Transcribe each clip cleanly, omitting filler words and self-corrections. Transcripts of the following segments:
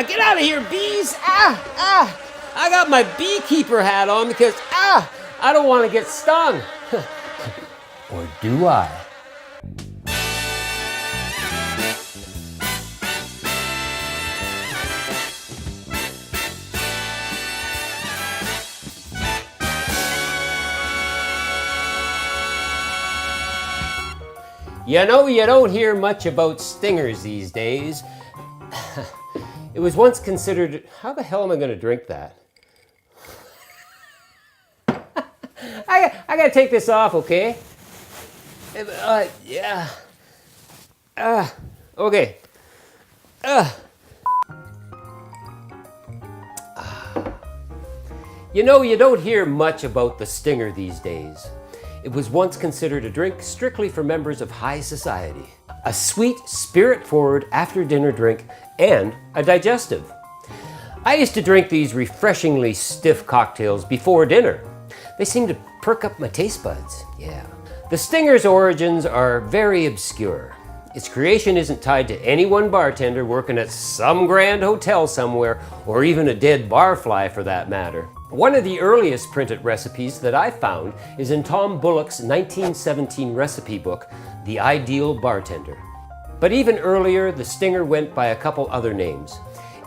get out of here, bees! I got my beekeeper hat on because, I don't want to get stung. Or do I? You know, you don't hear much about stingers these days. It was once considered, how the hell am I going to drink that? I got to take this off, okay? Yeah. Okay. You know, you don't hear much about the stinger these days. It was once considered a drink strictly for members of high society. A sweet, spirit-forward after-dinner drink and a digestive. I used to drink these refreshingly stiff cocktails before dinner. They seem to perk up my taste buds, yeah. The Stinger's origins are very obscure. Its creation isn't tied to any one bartender working at some grand hotel somewhere, or even a dead barfly for that matter. One of the earliest printed recipes that I found is in Tom Bullock's 1917 recipe book, The Ideal Bartender. But even earlier, the Stinger went by a couple other names.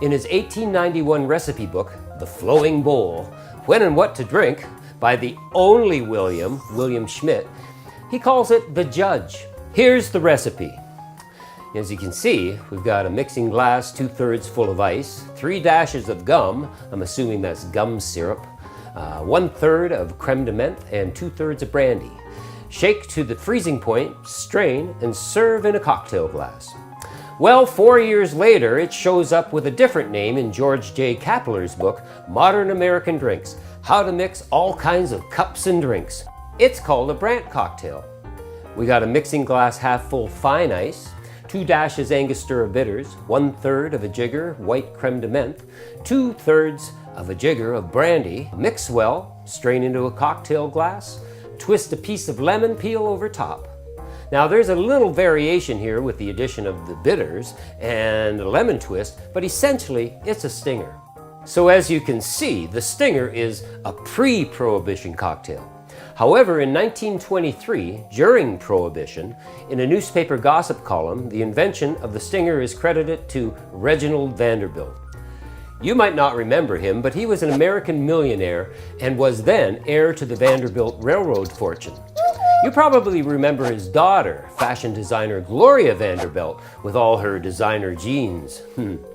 In his 1891 recipe book, The Flowing Bowl, When and What to Drink, by the only William Schmidt, he calls it the Judge. Here's the recipe. As you can see, we've got a mixing glass 2/3 full of ice, 3 dashes of gum, I'm assuming that's gum syrup, 1/3 of creme de menthe, and 2/3 of brandy. Shake to the freezing point, strain, and serve in a cocktail glass. Well, 4 years later, it shows up with a different name in George J. Kapler's book, Modern American Drinks, How to Mix All Kinds of Cups and Drinks. It's called a Brandt cocktail. We got a mixing glass half full fine ice, 2 dashes Angostura bitters, 1/3 of a jigger white creme de menthe, 2/3 of a jigger of brandy. Mix well, strain into a cocktail glass, twist a piece of lemon peel over top. Now there's a little variation here with the addition of the bitters and a lemon twist, but essentially it's a Stinger. So as you can see, the Stinger is a pre-Prohibition cocktail. However, in 1923, during Prohibition, in a newspaper gossip column, the invention of the Stinger is credited to Reginald Vanderbilt. You might not remember him, but he was an American millionaire and was then heir to the Vanderbilt Railroad fortune. You probably remember his daughter, fashion designer Gloria Vanderbilt, with all her designer jeans.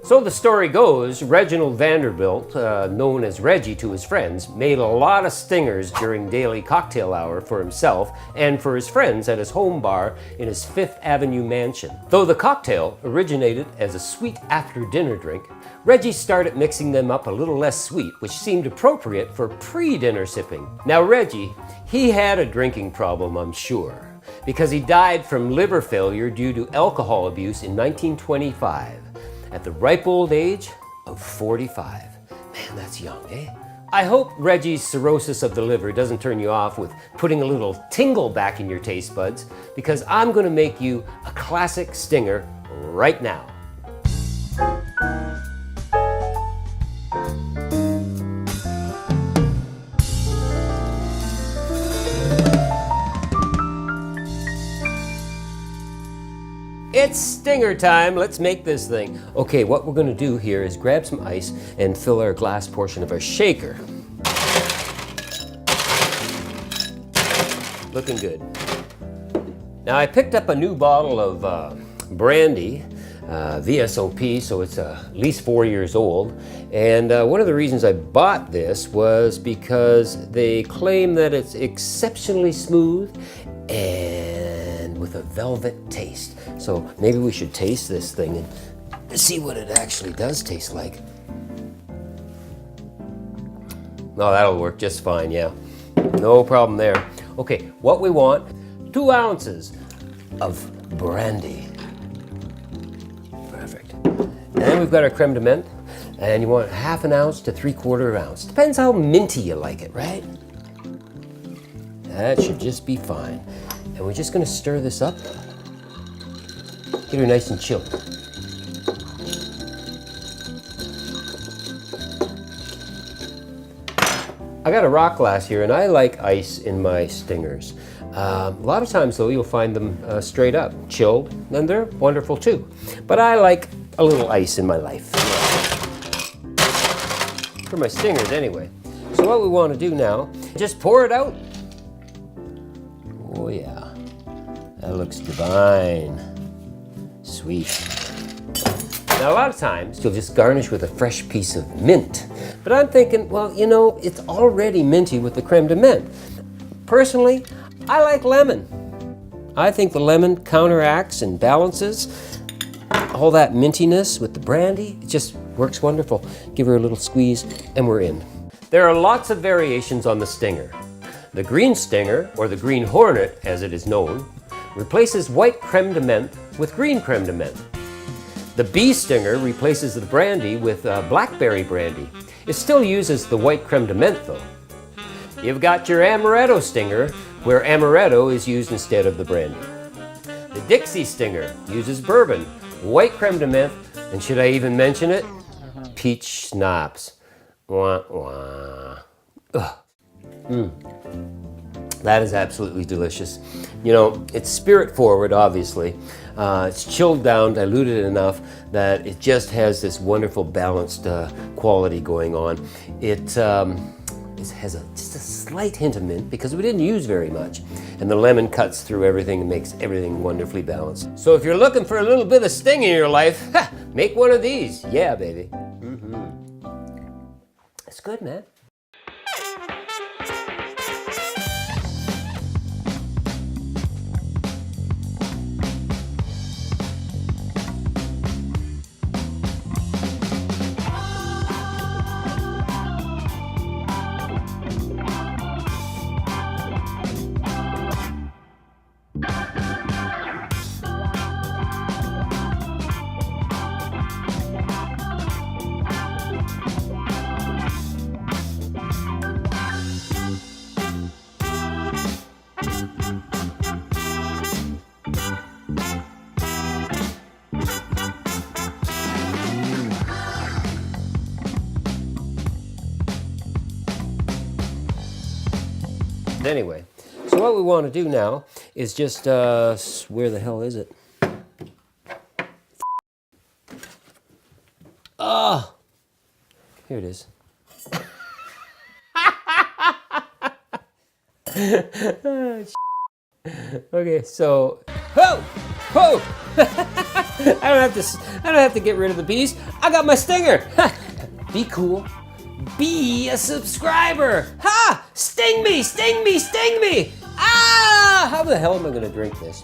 So the story goes, Reginald Vanderbilt, known as Reggie to his friends, made a lot of Stingers during daily cocktail hour for himself and for his friends at his home bar in his Fifth Avenue mansion. Though the cocktail originated as a sweet after-dinner drink, Reggie started mixing them up a little less sweet, which seemed appropriate for pre-dinner sipping. Now Reggie, he had a drinking problem, I'm sure, because he died from liver failure due to alcohol abuse in 1925 at the ripe old age of 45. Man, that's young, eh? I hope Reggie's cirrhosis of the liver doesn't turn you off with putting a little tingle back in your taste buds, because I'm going to make you a classic Stinger right now. It's Stinger time. Let's make this thing. Okay, what we're going to do here is grab some ice and fill our glass portion of our shaker. Looking good. Now I picked up a new bottle of brandy, VSOP, so it's at least 4 years old. And one of the reasons I bought this was because they claim that it's exceptionally smooth and with a velvet taste. So maybe we should taste this thing and see what it actually does taste like. No, that'll work just fine, yeah. No problem there. Okay, what we want, 2 ounces of brandy. Perfect. And then we've got our creme de menthe, and you want 1/2 ounce to 3/4 ounce. Depends how minty you like it, right? That should just be fine. And we're just gonna stir this up. Get her nice and chilled. I got a rock glass here, and I like ice in my stingers. A lot of times, though, you'll find them straight up, chilled, and they're wonderful too. But I like a little ice in my life. For my stingers, anyway. So what we want to do now, just pour it out. Oh yeah, that looks divine. Sweet. Now a lot of times, you'll just garnish with a fresh piece of mint. But I'm thinking, well, you know, it's already minty with the creme de menthe. Personally, I like lemon. I think the lemon counteracts and balances all that mintiness with the brandy. It just works wonderful. Give her a little squeeze and we're in. There are lots of variations on the stinger. The green stinger, or the green hornet as it is known, replaces white creme de menthe with green creme de menthe. The bee stinger replaces the brandy with blackberry brandy. It still uses the white creme de menthe though. You've got your amaretto stinger, where amaretto is used instead of the brandy. The Dixie stinger uses bourbon, white creme de menthe, and should I even mention it? Peach schnapps. Wah, wah. Ugh. That is absolutely delicious. You know, it's spirit forward, obviously. It's chilled down, diluted enough that it just has this wonderful balanced quality going on. It has just a slight hint of mint because we didn't use very much. And the lemon cuts through everything and makes everything wonderfully balanced. So if you're looking for a little bit of sting in your life, make one of these. Yeah, baby. It's good, man. Anyway, so what we want to do now is just, where the hell is it? Oh, here it is. Okay, so, whoa, whoa! I don't have to get rid of the bees. I got my stinger. Be cool. Be a subscriber. Ha! Sting me, sting me, sting me! Ah! How the hell am I gonna drink this?